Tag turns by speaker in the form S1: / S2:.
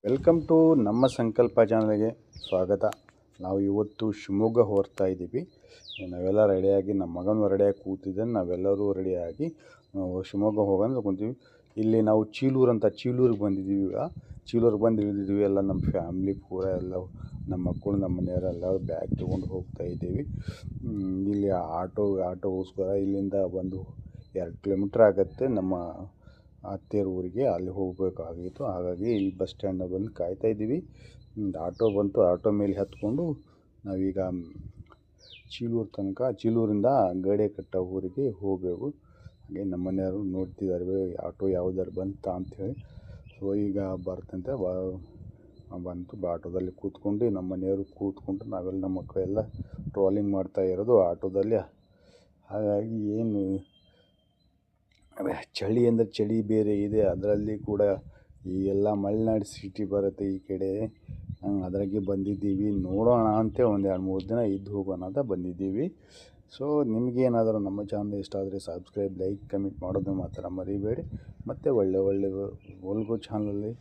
S1: Welcome to ನಮ್ಮ ಸಂಕಲ್ಪ ಚಾನಲ್ಗೆ ಸ್ವಾಗತ. ನಾವು ಇವತ್ತು ಶಿವಮೊಗ್ಗ ಹೊರ್ತಾ ಇದ್ದೀವಿ. ನಾವೆಲ್ಲ ರೆಡಿಯಾಗಿ ನಮ್ಮ ಮಗನೂ ರೆಡಿಯಾಗಿ ಕೂತಿದ್ದಾನೆ. ನಾವೆಲ್ಲರೂ ರೆಡಿಯಾಗಿ ಶಿವಮೊಗ್ಗ ಹೋಗೋಣ ಕುಂತೀವಿ. ಇಲ್ಲಿ ನಾವು ಚೀಲೂರಿಗೆ ಬಂದಿದ್ದೀವಿ. ಈಗ ಚೀಲೂರಿಗೆ ಬಂದು ಇಳಿದಿದ್ದೀವಿ. ಎಲ್ಲ ನಮ್ಮ ಫ್ಯಾಮ್ಲಿ ಪೂರ ಎಲ್ಲ ನಮ್ಮ ಮಕ್ಕಳು ನಮ್ಮ ಮನೆಯವರೆಲ್ಲ ಬ್ಯಾಗ್ ತೊಗೊಂಡು ಹೋಗ್ತಾ ಇದ್ದೀವಿ. ಇಲ್ಲಿ ಆಟೋಗೋಸ್ಕರ ಇಲ್ಲಿಂದ ಒಂದು 2 ಕಿಲೋಮೀಟ್ರ್ ಆಗುತ್ತೆ ನಮ್ಮ ಅತ್ತೆಯರ ಊರಿಗೆ. ಅಲ್ಲಿ ಹೋಗಬೇಕಾಗಿತ್ತು. ಹಾಗಾಗಿ ಇಲ್ಲಿ ಬಸ್ ಸ್ಟ್ಯಾಂಡ್ ಬಂದು ಕಾಯ್ತಾ ಇದ್ದೀವಿ. ಆಟೋ ಬಂತು. ಆಟೋ ಮೇಲೆ ಹತ್ಕೊಂಡು ನಾವೀಗ ಚೀಲೂರಿಂದ ಗಡೇಕಟ್ಟ ಊರಿಗೆ ಹೋಗಬೇಕು. ಹಾಗೆ ನಮ್ಮ ಮನೆಯವರು ನೋಡ್ತಿದ್ದಾರೆ ಆಟೋ ಯಾವುದಾರು ಬಂತಾ ಅಂಥೇಳಿ. ಸೊ ಈಗ ಬರ್ತಂತೆ ಬಂತು. ಆಟೋದಲ್ಲಿ ಕೂತ್ಕೊಂಡು ನಮ್ಮ ಮನೆಯವರು ಕೂತ್ಕೊಂಡು ನಾವೆಲ್ಲ ನಮ್ಮ ಮಕ್ಕಳೆಲ್ಲ ಟ್ರಾವೆಲಿಂಗ್ ಮಾಡ್ತಾ ಇರೋದು ಆಟೋದಲ್ಲಿ. ಹಾಗಾಗಿ ಏನು ಚಳಿ ಅಂದರೆ ಚಳಿ ಬೇರೆ ಇದೆ. ಅದರಲ್ಲಿ ಕೂಡ ಈ ಎಲ್ಲ ಮಲೆನಾಡು ಸಿಟಿ ಬರುತ್ತೆ ಈ ಕಡೆ. ಅದ್ರಾಗೆ ಬಂದಿದ್ದೀವಿ. ನೋಡೋಣ ಅಂತೇಳಿ ಒಂದು 2-3 ದಿನ ಇದ್ದು ಹೋಗೋಣ ಅಂತ ಬಂದಿದ್ದೀವಿ. ಸೊ ನಿಮಗೇನಾದರೂ ನಮ್ಮ ಚಾನಲ್ ಇಷ್ಟ ಆದರೆ ಸಬ್ಸ್ಕ್ರೈಬ್, ಲೈಕ್, ಕಮೆಂಟ್ ಮಾಡೋದು ಮಾತ್ರ ಮರಿಬೇಡಿ. ಮತ್ತು ಒಳ್ಳೆ ಒಳ್ಳೆ ಚಾನಲಲ್ಲಿ